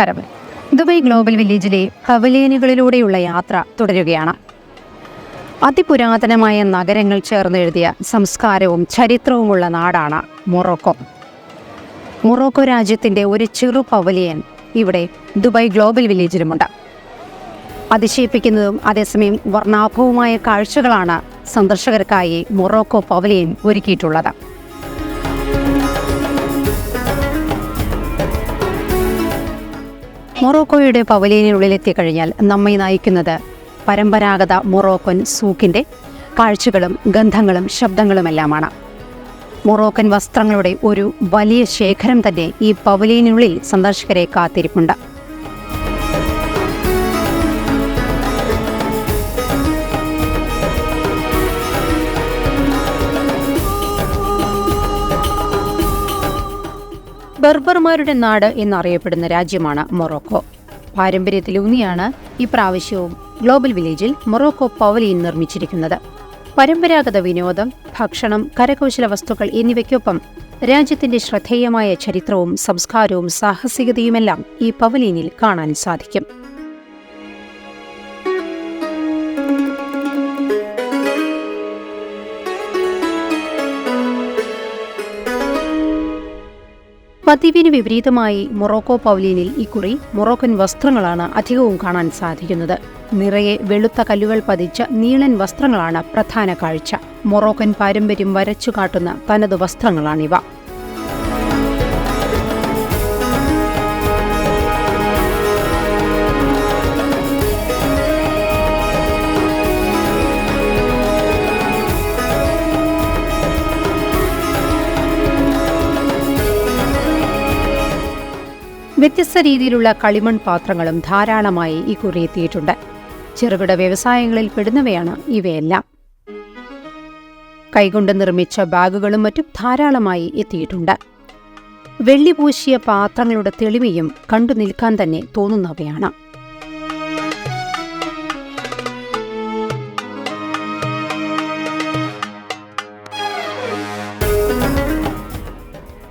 നമസ്കാരം. Dubai global വില്ലേജിലെ പവലിയനുകളിലൂടെയുള്ള യാത്ര തുടരുകയാണ്. അതിപുരാതനമായ നഗരങ്ങൾ ചേർന്നെഴുതിയ സംസ്കാരവും ചരിത്രവുമുള്ള നാടാണ് മൊറോക്കോ. മൊറോക്കോ രാജ്യത്തിൻ്റെ ഒരു ചെറു പവലിയൻ ഇവിടെ ദുബായ് ഗ്ലോബൽ വില്ലേജിലുമുണ്ട്. അതിശയിപ്പിക്കുന്നതും അതേസമയം വർണ്ണാഭവുമായ കാഴ്ചകളാണ് സന്ദർശകർക്കായി മൊറോക്കോ പവലിയൻ ഒരുക്കിയിട്ടുള്ളത്. മൊറോക്കോയുടെ പവലിയനുള്ളിലെത്തിക്കഴിഞ്ഞാൽ നമ്മെ നയിക്കുന്നത് പരമ്പരാഗത മൊറോക്കൻ സൂക്കിൻ്റെ കാഴ്ചകളും ഗന്ധങ്ങളും ശബ്ദങ്ങളുമെല്ലാമാണ്. മൊറോക്കൻ വസ്ത്രങ്ങളുടെ ഒരു വലിയ ശേഖരം തന്നെ ഈ പവലിയനുള്ളിൽ സന്ദർശകരെ കാത്തിരിപ്പുണ്ട്. ബർബർമാരുടെ നാട് എന്നറിയപ്പെടുന്ന രാജ്യമാണ് മൊറോക്കോ. പാരമ്പര്യത്തിലൂന്നിയാണ് ഇപ്രാവശ്യവും ഗ്ലോബൽ വില്ലേജിൽ മൊറോക്കോ പവലിയൻ നിർമ്മിച്ചിരിക്കുന്നത്. പരമ്പരാഗത വിനോദം, ഭക്ഷണം, കരകൗശല വസ്തുക്കൾ എന്നിവയ്ക്കൊപ്പം രാജ്യത്തിന്റെ ശ്രദ്ധേയമായ ചരിത്രവും സംസ്കാരവും സാഹസികതയുമെല്ലാം ഈ പവലിയനിൽ കാണാൻ സാധിക്കും. പതിവിന് വിപരീതമായി മൊറോക്കോ പവലിയനിൽ ഇക്കുറി മൊറോക്കൻ വസ്ത്രങ്ങളാണ് അധികവും കാണാൻ സാധിക്കുന്നത്. നിറയെ വെളുത്ത കല്ലുകൾ പതിച്ച നീളൻ വസ്ത്രങ്ങളാണ് പ്രധാന കാഴ്ച. മൊറോക്കൻ പാരമ്പര്യം വരച്ചു കാട്ടുന്ന തനത് വസ്ത്രങ്ങളാണിവ. വ്യത്യസ്ത രീതിയിലുള്ള കളിമൺ പാത്രങ്ങളും ധാരാളമായി ഇക്കുറി എത്തിയിട്ടുണ്ട്. ചെറുകിട വ്യവസായങ്ങളിൽ പെടുന്നവയാണ് ഇവയെല്ലാം. കൈകൊണ്ട് നിർമ്മിച്ച ബാഗുകളും മറ്റും ധാരാളമായി എത്തിയിട്ടുണ്ട്. വെള്ളി പൂശിയ പാത്രങ്ങളുടെ തെളിമയും കണ്ടു നിൽക്കാൻ തന്നെ തോന്നുന്നവയാണ്.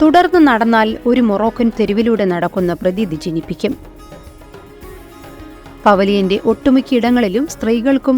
തുടർന്ന് നടന്നാൽ ഒരു മൊറോക്കൻ തെരുവിലൂടെ നടക്കുന്ന പ്രതീതി ജനിപ്പിക്കും. പവലിയന്റെ ഒട്ടുമിക്ക ഇടങ്ങളിലും സ്ത്രീകൾക്കും